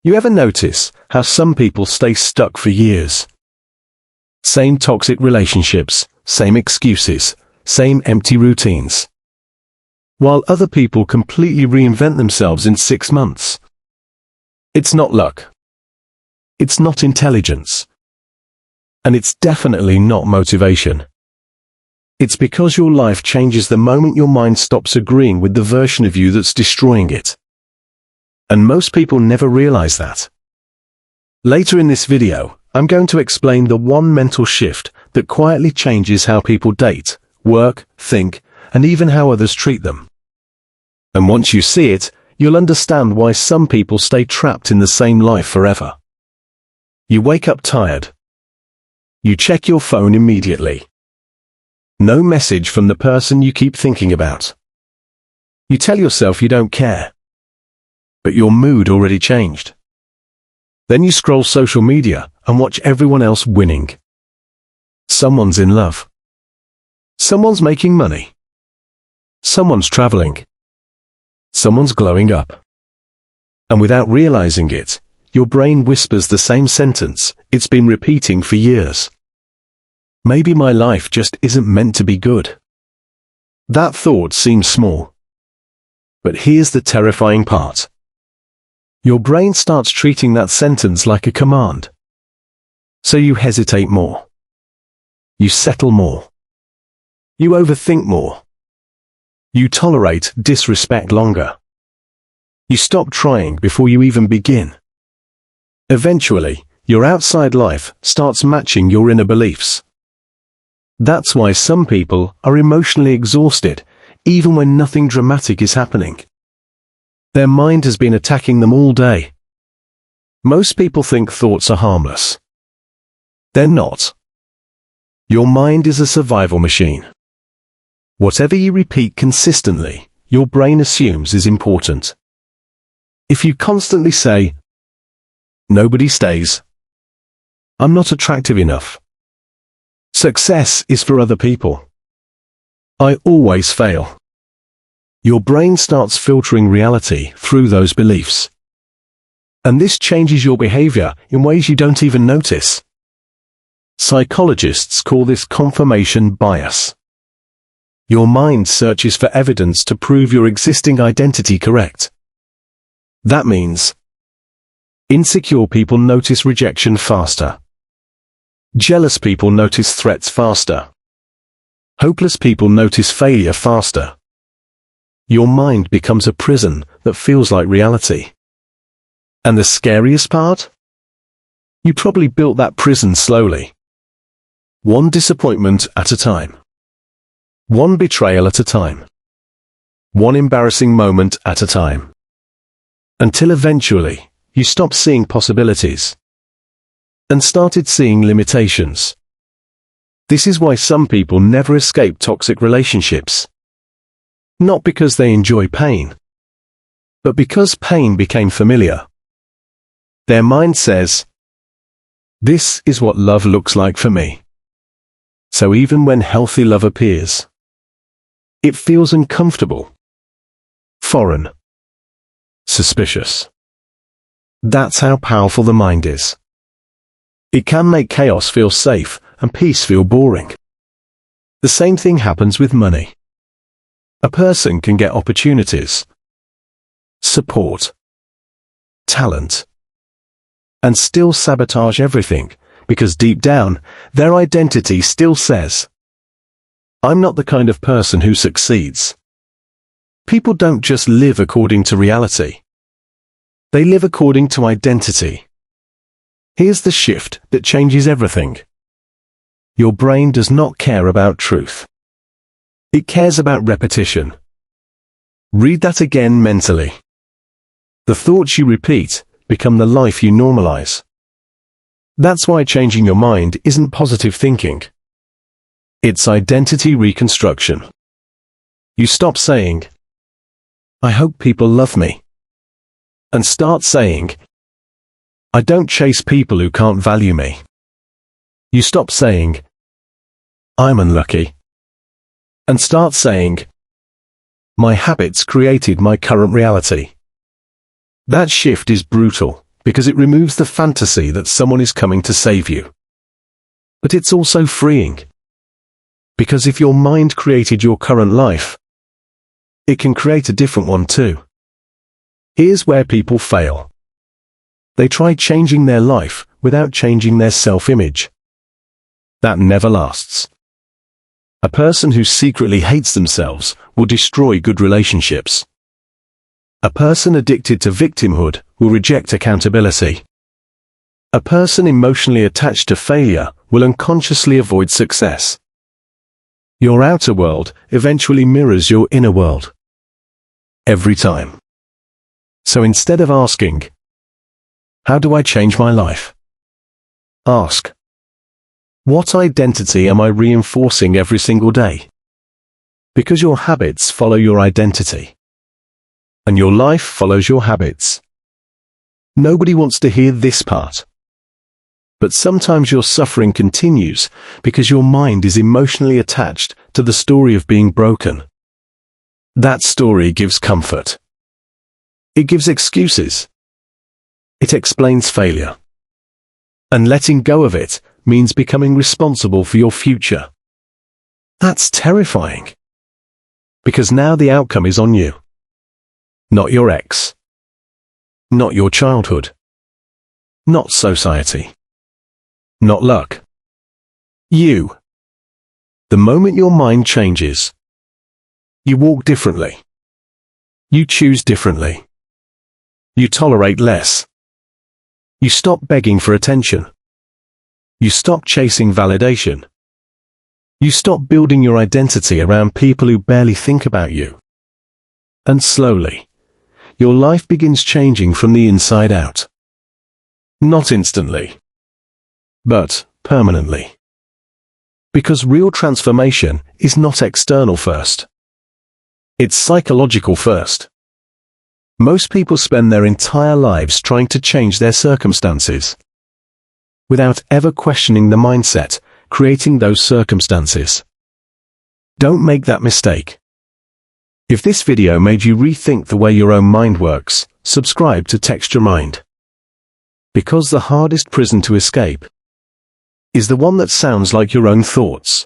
You ever notice how some people stay stuck for years? Same toxic relationships, same excuses, same empty routines. While other people completely reinvent themselves in 6 months. It's not luck. It's not intelligence. And it's definitely not motivation. It's because your life changes the moment your mind stops agreeing with the version of you that's destroying it. And most people never realize that. Later in this video, I'm going to explain the one mental shift that quietly changes how people date, work, think, and even how others treat them. And once you see it, you'll understand why some people stay trapped in the same life forever. You wake up tired. You check your phone immediately. No message from the person you keep thinking about. You tell yourself you don't care. But your mood already changed. Then you scroll social media and watch everyone else winning. Someone's in love. Someone's making money. Someone's traveling. Someone's glowing up. And without realizing it, your brain whispers the same sentence it's been repeating for years. Maybe my life just isn't meant to be good. That thought seems small. But here's the terrifying part. Your brain starts treating that sentence like a command. So you hesitate more. You settle more. You overthink more. You tolerate disrespect longer. You stop trying before you even begin. Eventually, your outside life starts matching your inner beliefs. That's why some people are emotionally exhausted, even when nothing dramatic is happening. Their mind has been attacking them all day. Most people think thoughts are harmless. They're not. Your mind is a survival machine. Whatever you repeat consistently, your brain assumes is important. If you constantly say, "Nobody stays," "I'm not attractive enough," "Success is for other people," "I always fail," your brain starts filtering reality through those beliefs. And this changes your behavior in ways you don't even notice. Psychologists call this confirmation bias. Your mind searches for evidence to prove your existing identity correct. That means insecure people notice rejection faster. Jealous people notice threats faster. Hopeless people notice failure faster. Your mind becomes a prison that feels like reality. And the scariest part? You probably built that prison slowly. One disappointment at a time. One betrayal at a time. One embarrassing moment at a time. Until eventually, you stopped seeing possibilities and started seeing limitations. This is why some people never escape toxic relationships. Not because they enjoy pain, but because pain became familiar. Their mind says, "This is what love looks like for me." So even when healthy love appears, it feels uncomfortable, foreign, suspicious. That's how powerful the mind is. It can make chaos feel safe and peace feel boring. The same thing happens with money. A person can get opportunities, support, talent, and still sabotage everything because deep down, their identity still says, "I'm not the kind of person who succeeds." People don't just live according to reality. They live according to identity. Here's the shift that changes everything. Your brain does not care about truth. It cares about repetition. Read that again mentally. The thoughts you repeat become the life you normalize. That's why changing your mind isn't positive thinking. It's identity reconstruction. You stop saying, "I hope people love me," and start saying, "I don't chase people who can't value me." You stop saying, "I'm unlucky," and start saying, "My habits created my current reality." That shift is brutal, because it removes the fantasy that someone is coming to save you. But it's also freeing, because if your mind created your current life, it can create a different one too. Here's where people fail. They try changing their life without changing their self-image. That never lasts. A person who secretly hates themselves will destroy good relationships. A person addicted to victimhood will reject accountability. A person emotionally attached to failure will unconsciously avoid success. Your outer world eventually mirrors your inner world. Every time. So instead of asking, "How do I change my life?" ask, "What identity am I reinforcing every single day?" Because your habits follow your identity. And your life follows your habits. Nobody wants to hear this part. But sometimes your suffering continues because your mind is emotionally attached to the story of being broken. That story gives comfort. It gives excuses. It explains failure. And letting go of it means becoming responsible for your future. That's terrifying. Because now the outcome is on you. Not your ex. Not your childhood. Not society. Not luck. You. The moment your mind changes, you walk differently. You choose differently. You tolerate less. You stop begging for attention. You stop chasing validation. You stop building your identity around people who barely think about you. And slowly, your life begins changing from the inside out. Not instantly, but permanently. Because real transformation is not external first. It's psychological first. Most people spend their entire lives trying to change their circumstances, without ever questioning the mindset creating those circumstances. Don't make that mistake. If this video made you rethink the way your own mind works, subscribe to TextureMind. Because the hardest prison to escape is the one that sounds like your own thoughts.